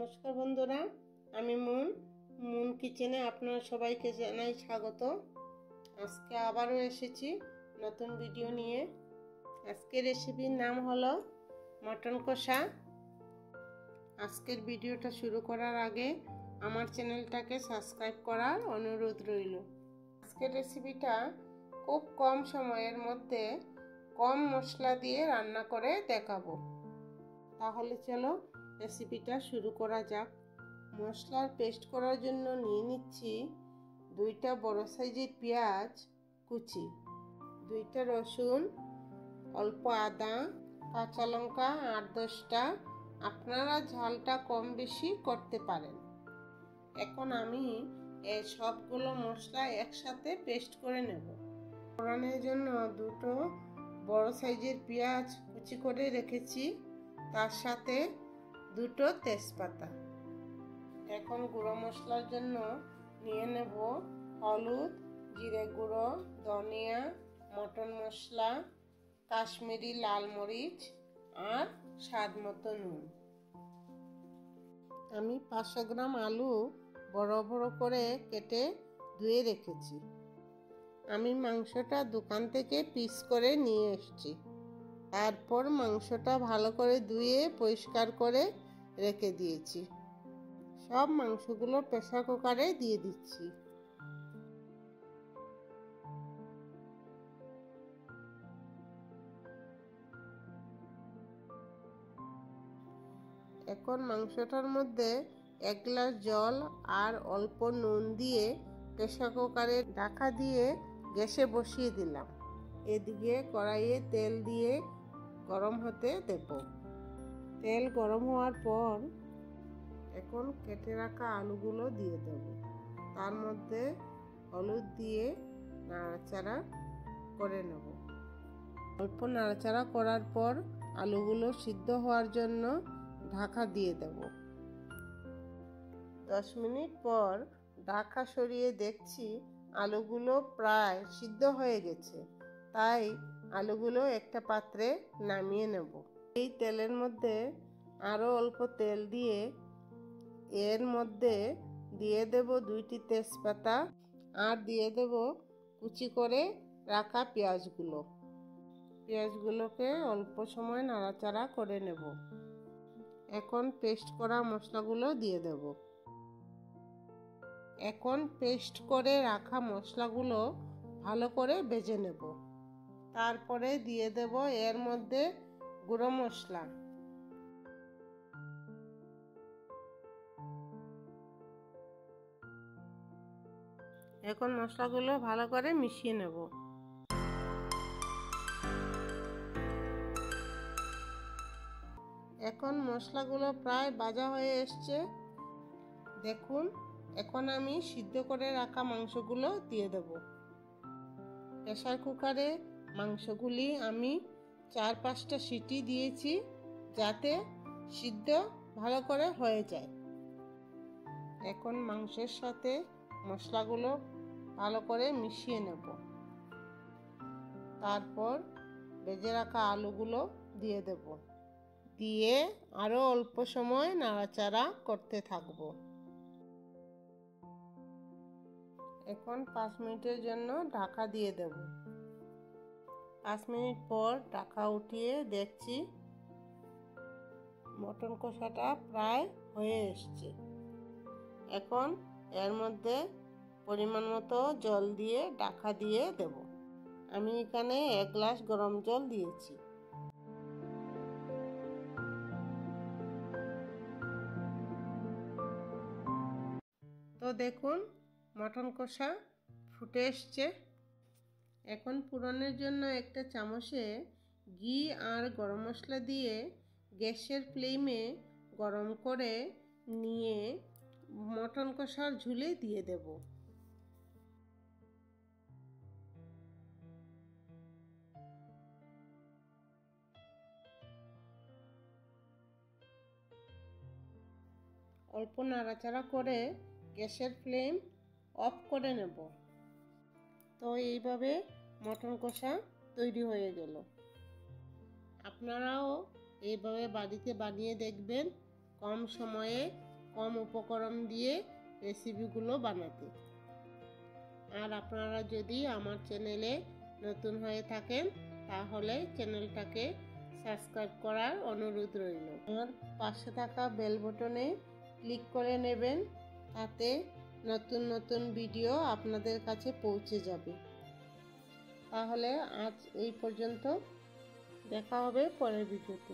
নমস্কার বন্ধুরা, আমি মুন কিচেনে আপনারা সবাইকে জানাই স্বাগত। আজকে আবারও এসেছি নতুন ভিডিও নিয়ে। আজকের রেসিপির নাম হলো মটন কষা। আজকের ভিডিওটা শুরু করার আগে আমার চ্যানেলটাকে সাবস্ক্রাইব করার অনুরোধ রইল। আজকের রেসিপিটা খুব কম সময়ের মধ্যে কম মশলা দিয়ে রান্না করে দেখাবো। তাহলে চলো রেসিপিটা শুরু করা যাক। মশলার পেস্ট করার জন্য নিয়ে নিচ্ছি 2টা বড় সাইজের পেঁয়াজ কুচি, 2টা রসুন, অল্প আদা, কাঁচা লঙ্কা 8-10টা। আপনারা ঝালটা কম বেশি করতে পারেন। এখন আমি এই সবগুলো মশলা একসাথে পেস্ট করে নেব। ফোড়নের জন্য 2টো বড় সাইজের পেঁয়াজ কুচি করে রেখেছি, তার সাথে 2টো তেজপাতা। এখন গুঁড়ো মশলার জন্য নিয়ে নেব হলুদ, জিরে গুঁড়ো, ধনিয়া, মটন মশলা, কাশ্মীরি লাল মরিচ আর স্বাদ মতো নুন। আমি 500 গ্রাম আলু বড় বড় করে কেটে ধুয়ে রেখেছি। আমি মাংসটা দোকান থেকে পিস করে নিয়ে এসেছি। তারপর মাংসটা ভালো করে ধুয়ে পরিষ্কার করে রেখে দিয়েছি। সব মাংসগুলো প্রেসার কুকারে দিয়ে দিচ্ছি। এখন মাংসটার মধ্যে 1 গ্লাস জল আর অল্প নুন দিয়ে প্রেসার কুকারে ঢাকা দিয়ে গ্যাসে বসিয়ে দিলাম। এদিকে কড়াইয়ে তেল দিয়ে গরম হতে দেব। তেল গরম হওয়ার পর এখন কেটে রাখা আলুগুলো দিয়ে দেব। তার মধ্যে হলুদ দিয়ে নাড়াচাড়া করে নেব। অল্প নাড়াচাড়া করার পর আলুগুলো সিদ্ধ হওয়ার জন্য ঢাকা দিয়ে দেব। 10 মিনিট পর ঢাকা সরিয়ে দেখছি আলুগুলো প্রায় সিদ্ধ হয়ে গেছে। তাই আলুগুলো একটা পাত্রে নামিয়ে নেব। এই তেলের মধ্যে আরও অল্প তেল দিয়ে এর মধ্যে দিয়ে দেব 2টি তেজপাতা আর দিয়ে দেব কুচি করে রাখা পেঁয়াজগুলো। পেঁয়াজগুলোকে অল্প সময় নাড়াচাড়া করে নেব। এখন পেস্ট করা মশলাগুলো দিয়ে দেব। এখন পেস্ট করে রাখা মশলাগুলো ভালো করে ভেজে নেব। তারপরে দিয়ে দেব এর মধ্যে গুঁড়ো মশলা। এখন মশলাগুলো ভালো করে মিশিয়ে নেব। এখন মশলাগুলো প্রায় ভাজা হয়ে এসছে। দেখুন, এখন আমি সিদ্ধ করে রাখা মাংসগুলো দিয়ে দেব। প্রেসার কুকারে মাংসগুলি আমি 4-5টা সিটি দিয়েছি যাতে সিদ্ধ ভালো করে হয়ে যায়। এখন মাংসের সাথে মশলাগুলো ভালো করে মিশিয়ে নেব। তারপর ভেজে রাখা আলুগুলো দিয়ে দেব। দিয়ে আরও অল্প সময় নাড়াচাড়া করতে থাকব। এখন 5 মিনিটের জন্য ঢাকা দিয়ে দেব। 5 মিনিট পর ঢাকা উঠিয়ে দেখছি মটন কষাটা প্রায় হয়ে এসছে। এখন এর মধ্যে পরিমাণ মতো জল দিয়ে ঢাকা দিয়ে দেব। আমি এখানে 1 গ্লাস গরম জল দিয়েছি। তো দেখুন মটন কষা ফুটে এসছে। এখন ফোড়নের জন্য একটা চামচে ঘি আর গরম মশলা দিয়ে গ্যাসের ফ্লেমে গরম করে নিয়ে মটন কষার ঝুলে দিয়ে দেব। অল্প নাড়াচাড়া করে গ্যাসের ফ্লেম অফ করে নেব। তো এইভাবে মটন কষা তৈরি হয়ে গেল। আপনারাও এইভাবে বাড়িতে বানিয়ে দেখবেন। কম সময়ে কম উপকরণ দিয়ে রেসিপিগুলো বানাতে। আর আপনারা যদি আমার চ্যানেলে নতুন হয়ে থাকেন তাহলে চ্যানেলটাকে সাবস্ক্রাইব করার অনুরোধ রইল। আর পাশে থাকা বেল বাটনে ক্লিক করে নেবেন, তাতে নতুন নতুন ভিডিও আপনাদের কাছে পৌঁছে যাবে। তাহলে আজ এই পর্যন্ত, দেখা হবে পরের ভিডিওতে।